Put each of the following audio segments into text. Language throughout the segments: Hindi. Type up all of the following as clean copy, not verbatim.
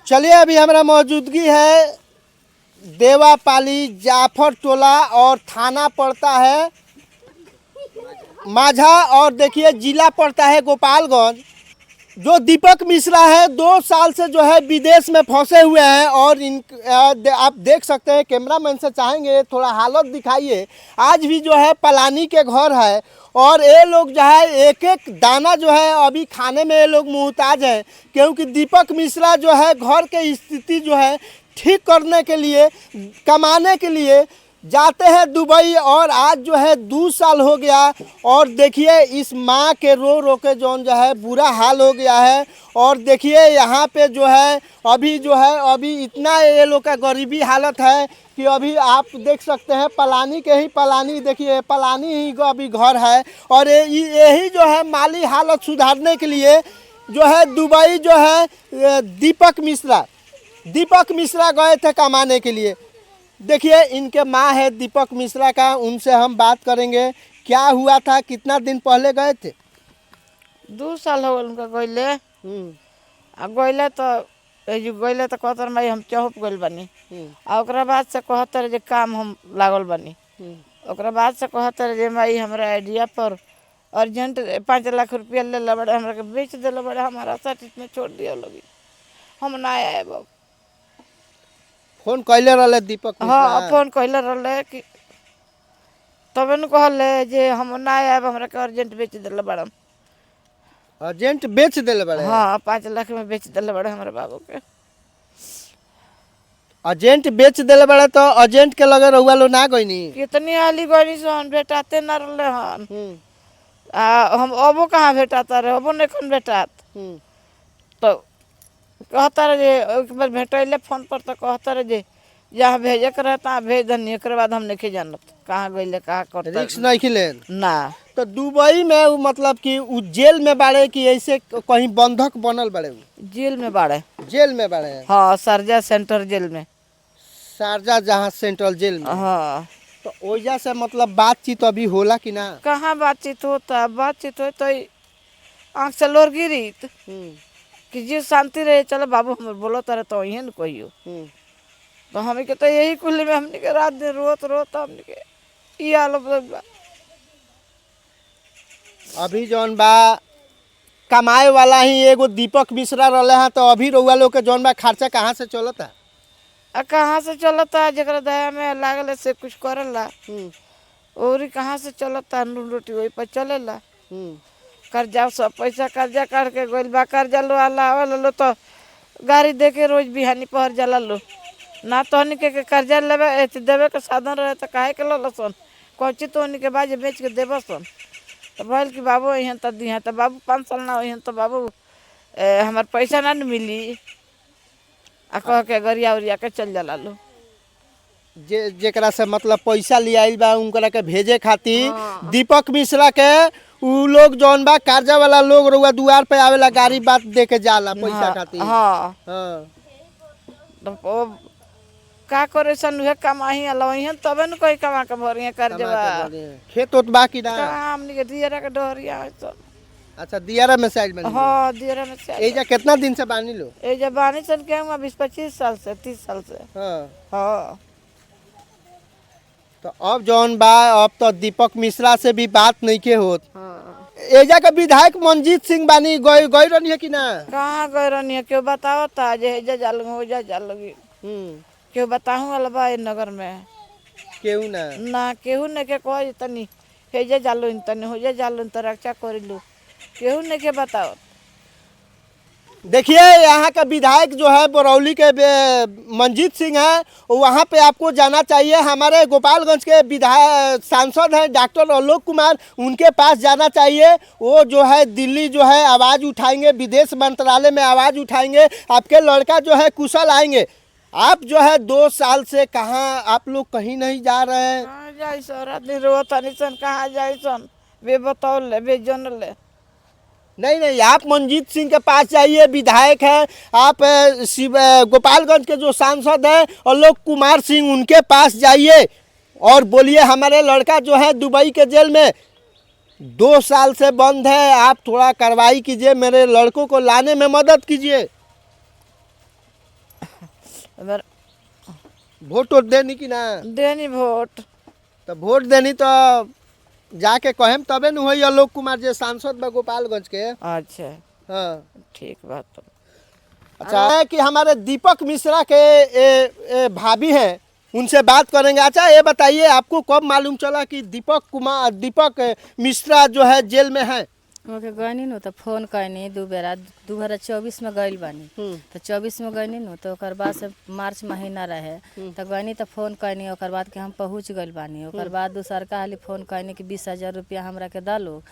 चलिए अभी हमारा मौजूदगी है देवापाली जाफर टोला और थाना पड़ता है माझा और देखिए जिला पड़ता है गोपालगंज। जो दीपक मिश्रा है 2 साल से जो है विदेश में फंसे हुए हैं और आप देख सकते हैं, कैमरामैन से चाहेंगे थोड़ा हालत दिखाइए। आज भी जो है पलानी के घर है और ये लोग जो है एक एक दाना जो है अभी खाने में ये लोग मुहताज हैं, क्योंकि दीपक मिश्रा जो है घर के स्थिति जो है ठीक करने के लिए, कमाने के लिए जाते हैं दुबई और आज जो है 2 साल हो गया और देखिए इस माँ के रो रो के जो है बुरा हाल हो गया है। और देखिए यहाँ पे जो है अभी इतना ये लोग का गरीबी हालत है कि अभी आप देख सकते हैं पलानी के ही पलानी, देखिए पलानी ही अभी घर है और यही जो है माली हालत सुधारने के लिए जो है दुबई जो है दीपक मिश्रा गए थे कमाने के लिए। देखिए इनके माँ है दीपक मिश्रा का, उनसे हम बात करेंगे क्या हुआ था, कितना दिन पहले गए थे। 2 साल हो गए उनका गइले। गइले तो कहतर माई हम चौप गइल बानी। आ ओकरा बाद से कहतर जे काम हम लागल बानी। ओकरा बाद से कहतर जे माई हमरा आइडिया पर अर्जेंट 5 लाख रुपया ले ला बड़े, हमरा के बेच देला बड़े, हमारा सर्टिस में छोड़ दिया लोगी, हम ना आए बाबू। फोन कैले रहे दीपक मिश्रा? हाँ फोन कैले रहे कि तबे न कहले जे हम ना आए, हमरा के अर्जेंट बेच देला बड़ा। अर्जेंट बेच दिले बड़े? हाँ 5 लाख में बेच दिले बड़े हमारे बाबू के। अर्जेंट बेच दिले बड़े तो अर्जेंट के लगे रहुआ लो ना गईनी? कितनी आली गई सन, भेटाते न रहे हन। हम अबो कहाँ भेटाता रहे, अबो नहीं कौन भेटात। तो कहता रहे जे एक बार भेटैले फोन पर तो कहता रहे जे जहाँ भेजे के रहता भेज दनी, एक बाद हम नहीं जानत कहाँ गईले कहाँ करता। रिक्स नहीं खिले ना। तो दुबई में मतलब कि उ जेल में बाड़े कि ऐसे कहीं बंधक बनल बाड़े? जेल में बाड़े। जेल में बाड़े? हाँ शारजा सेंटर जेल में। शारजा जहाँ सेंट्रल जेल में? हाँ। तो ओइजा से मतलब बातचीत अभी होला कि ना? कहाँ बातचीत होता, बातचीत हो तो आँख से लोर गिरी कि जी शांति रहे, चलो बाबू हम बोलो तारे तो यही न कहियो। तो हमें के तो यही कुल में हमने के रात दिन रोत हमने के ये हाल बा। अभी जौन बा कमाए वाला ही एगो दीपक मिश्रा रहे हैं, तो अभी रउआ लोग के जौन बा खर्चा कहाँ से चलता? कहाँ से चलता, जरा दया में लागल से कुछ करला और कहाँ से चलता, नून रोटी वही पर चलेला। कर्जा सब पैसा कर्जा काट के गइल बा, कर्जा लो आला लो तो गाड़ी दे के रोज बिहानी पहर जाला लो ना, तो हनी के कर्जा लेवे देवे के साधन रहे तो काहे के लो सन, कौची तो हनी के बाजे बेच के देव सन। तो बोल कि बाबू यहाँ तो दी तो बाबू 5 साल ना हो तो बाबू हमार पैसा ना मिली, आ कह के गरिया उरिया के चल जाला लो। जेकरा से मतलब पैसा लियाइल बा उनकरा के भेजे खातिर दीपक मिश्रा के उ लोग जौन बा कर्जा वाला लोग रउआ दुआर पे आवेला, गाड़ी बात दे के जाला पैसा खातिर। हाँ तो का करे सन उहे कमाही अलवही तबे न कोई कमा के भरिए कर्जवा। खेत उत बा कि ना? हमनी के दियरा के डहरिया है सन। अच्छा दियारा में साइड में? हाँ दियरा में से। एजा कितना दिन से बानी लो? एजा बानी सन के 20-25 साल से 30 साल से। हाँ। तो अब जौन बा अब तो दीपक मिश्रा से भी बात नहीं के होत। एजा का विधायक मंजीत सिंह बानी गई रहनी है कि ना? कहाँ गई रहनी है, क्यों बताओ ता जे एजा जाल हो जा जाल लगी। क्यों बताऊं वाला बा नगर में? केहू ना केहू ने के कह तनी हेजे जालो तनी हो जा जालो तो रक्षा कर लो, केहू ने के बताओ। देखिए यहाँ का विधायक जो है बरौली के मंजीत सिंह है, वहाँ पे आपको जाना चाहिए। हमारे गोपालगंज के विधायक सांसद हैं डॉक्टर आलोक कुमार, उनके पास जाना चाहिए। वो जो है दिल्ली जो है आवाज़ उठाएंगे, विदेश मंत्रालय में आवाज़ उठाएंगे, आपके लड़का जो है कुशल आएंगे। आप जो है 2 साल से कहाँ आप लोग कहीं नहीं जा रहे हैं? कहाँ जाए सर, आदमी रोता नहीं सन, कहाँ जाए सन, बे बताओ ले बे जन ले। नहीं आप मंजीत सिंह के पास जाइए, विधायक है। आप गोपालगंज के जो सांसद हैं आलोक कुमार सिंह, उनके पास जाइए और बोलिए हमारे लड़का जो है दुबई के जेल में 2 साल से बंद है, आप थोड़ा कार्रवाई कीजिए, मेरे लड़कों को लाने में मदद कीजिए। अगर वोट वोट देनी कि ना? देनी वोट। तो वोट देनी तो जाके कहेम तबे न होई आलोक कुमार जे सांसद बा गोपालगंज के। अच्छा हाँ ठीक बात। तो अच्छा है कि हमारे दीपक मिश्रा के भाभी हैं, उनसे बात करेंगे। अच्छा ये बताइए, आपको कब मालूम चला कि दीपक मिश्रा जो है जेल में है? ओके गईनी नु तो फोन कैनी 2 बेरा 2024 में गइल बानी। तो 24 में गईनी नु तो ओकर बाद से मार्च महीना रहे तो गईनी तो फोन कैनी, ओकर बाद के हम पहुँच गइल बानी। ओकर बाद दूसरका हाली फोन कैनी कि 20,000 रुपया हमरा के डालो,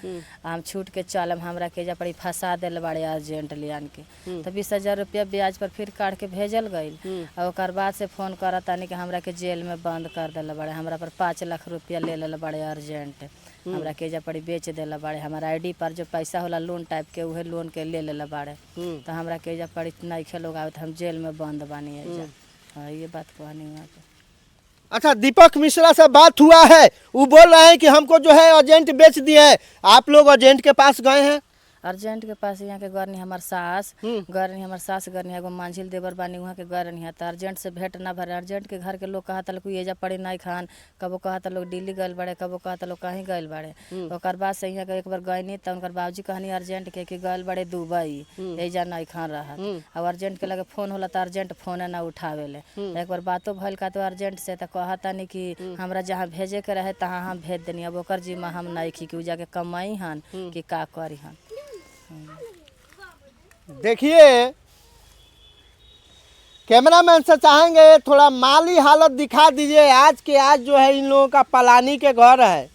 हम छूट के चलम, हमरा के जा पड़ी फंसा दिल बड़े अर्जेंटली आन के। तो 20,000 रुपया ब्याज पर फिर काट के भेजल गइल। और ओकर बाद से फोन करत तानी कि हमरा के जेल में बंद कर दिल बड़े, हमरा पर 5 लाख रुपया ले लेल बड़े अर्जेंट, हमरा के जा पड़ी बेच देला बाड़े। हमारा आईडी पर जो पैसा होला लोन टाइप के उहे लोन के ले लेला बाड़े। तो हमरा के जा पड़ी नइखे लोग आवत, हम जेल में बंद बानी है। हाँ ये बात कहनी वहाँ पे। अच्छा दीपक मिश्रा से बात हुआ है, वो बोल रहे हैं कि हमको जो है एजेंट बेच दिए हैं। आप लोग एजेंट के पास गए हैं? अर्जेंट के पास यहाँ के गरनी हमार सास गरनी, हमार सास गरनी एगो मांझिल देवर बानी वहाँ के गरनी है। तो अर्जेंट से भेंट ना भरे। अर्जेंट के घर के लोग कहता लोग ये जा पड़ी नहीं खान, कबो कहता लोग दिल्ली गए बड़े, कबो कहता लोग कहीं गए बड़े। ओकर बाद से यहाँ के एक बार गए तो उनकर बाबूजी कहनी अर्जेंट के कि गए बड़े दुबई, एजा नहीं खान रहा। अब अर्जेंट के लगे फोन होला तो अर्जेंट फोन ना उठावेले। एक बार बातो भल का तो अर्जेंट से तो कहता नहीं कि हमरा जहाँ भेजे के रहे तहाँ हम भेज देनी। अब ओकर जिम्मा हम नहीं खी कि जाके कमाई हन कि का करी हन। देखिए कैमरामैन से चाहेंगे थोड़ा माली हालत दिखा दीजिए। आज के आज जो है इन लोगों का पलानी के घर है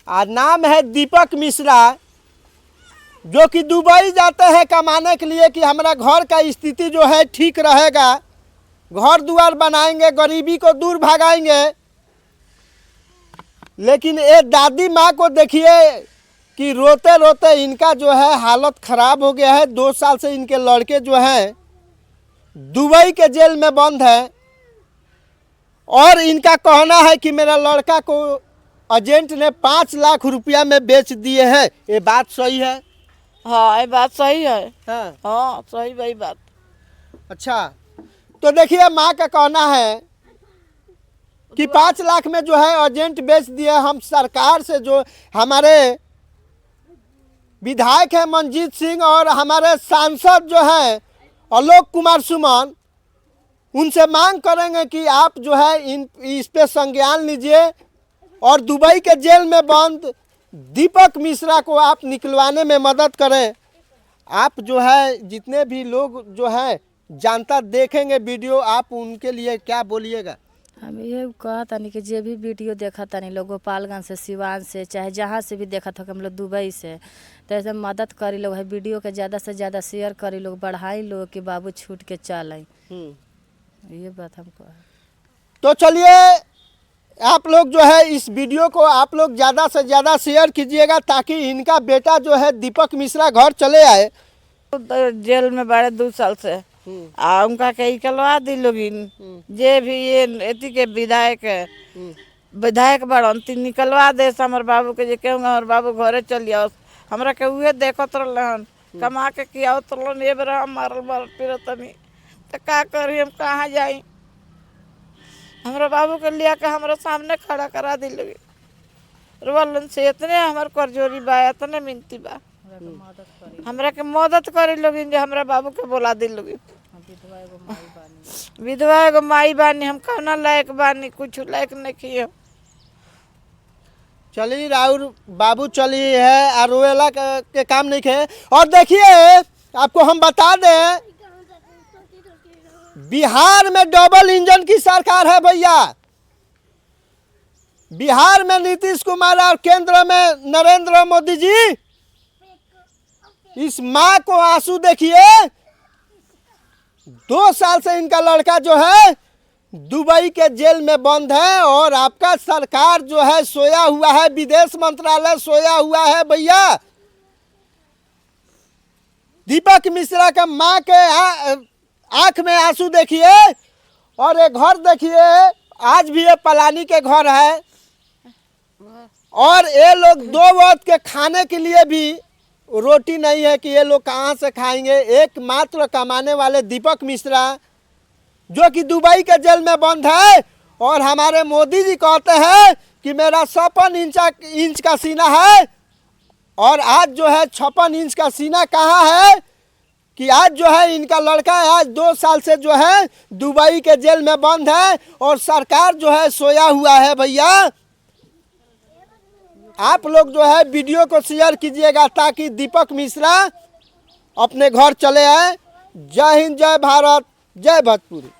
और नाम है दीपक मिश्रा, जो कि दुबई जाते हैं कमाने के लिए कि हमारा घर का स्थिति जो है ठीक रहेगा, घर द्वार बनाएंगे, गरीबी को दूर भगाएंगे। लेकिन ये दादी माँ को देखिए कि रोते रोते इनका जो है हालत खराब हो गया है। 2 साल से इनके लड़के जो हैं दुबई के जेल में बंद है और इनका कहना है कि मेरा लड़का को एजेंट ने 5 लाख रुपया में बेच दिए हैं। ये बात सही है? हाँ ये बात सही है। हाँ हाँ सही वही बात। अच्छा तो देखिए माँ का कहना है कि 5 लाख में जो है एजेंट बेच दिए। हम सरकार से जो हमारे विधायक है मंजीत सिंह और हमारे सांसद जो है आलोक कुमार सुमन, उनसे मांग करेंगे कि आप जो है इस पे संज्ञान लीजिए और दुबई के जेल में बंद दीपक मिश्रा को आप निकलवाने में मदद करें। आप जो है जितने भी लोग जो है जानता देखेंगे वीडियो, आप उनके लिए क्या बोलिएगा? हम ये कहा तानी कि जे भी वीडियो देखा तानी लोग गोपालगंज से, सिवान से, चाहे जहाँ से भी देखा था हम लोग दुबई से, तो ऐसे मदद करी लोग है। वीडियो के ज़्यादा से ज़्यादा शेयर करी लोग, बढ़ाई लोग कि बाबू छूट के चल आई। ये बात हमको है। तो चलिए आप लोग जो है इस वीडियो को आप लोग ज़्यादा से ज़्यादा शेयर कीजिएगा ताकि इनका बेटा जो है दीपक मिश्रा घर चले आए। जेल में बड़े 2 साल से आ उनका के निकलवा दी लोगिन। जे भी ये एती के विधायक बड़न ती निकलवा दे हमर बाबू के। जे कहूँगा हमर बाबू घरे चल आओ, हमरा के उहे देखत रहलन कमा के किया उतरलन। ये बेरा हम मारल फिरतनी तो का करी, हम कहाँ जाई? हमरा बाबू के लिया के हमरा सामने खड़ा करा दी लोगिन। रोलन से इतने हमार करजोरी बा, इतने मिनती बा हमरा के मदद करे लोगिन। जे हमरा बाबू के बोला दी लोगिन। विधवा एगो माई बानी, हम कौना लायक बानी? कुछ लायक नहीं किए। चलिए राउर बाबू चली है और रोएला के काम नहीं है। और देखिए आपको हम बता दें बिहार में डबल इंजन की सरकार है भैया। बिहार में नीतीश कुमार और केंद्र में नरेंद्र मोदी जी। इस माँ को आंसू देखिए। 2 साल से इनका लड़का जो है दुबई के जेल में बंद है और आपका सरकार जो है सोया हुआ है, विदेश मंत्रालय सोया हुआ है भैया। दीपक मिश्रा का माँ के आंख में आंसू देखिए और ये घर देखिए, आज भी ये पलानी के घर है और ये लोग 2 वक्त के खाने के लिए भी रोटी नहीं है कि ये लोग कहाँ से खाएंगे। एकमात्र कमाने वाले दीपक मिश्रा जो कि दुबई के जेल में बंद है। और हमारे मोदी जी कहते हैं कि मेरा 56 इंच का सीना है, और आज जो है 56 इंच का सीना कहाँ है कि आज जो है इनका लड़का आज 2 साल से जो है दुबई के जेल में बंद है और सरकार जो है सोया हुआ है। भैया आप लोग जो है वीडियो को शेयर कीजिएगा ताकि दीपक मिश्रा अपने घर चले आए। जय हिंद, जय भारत, जय भोजपुरी।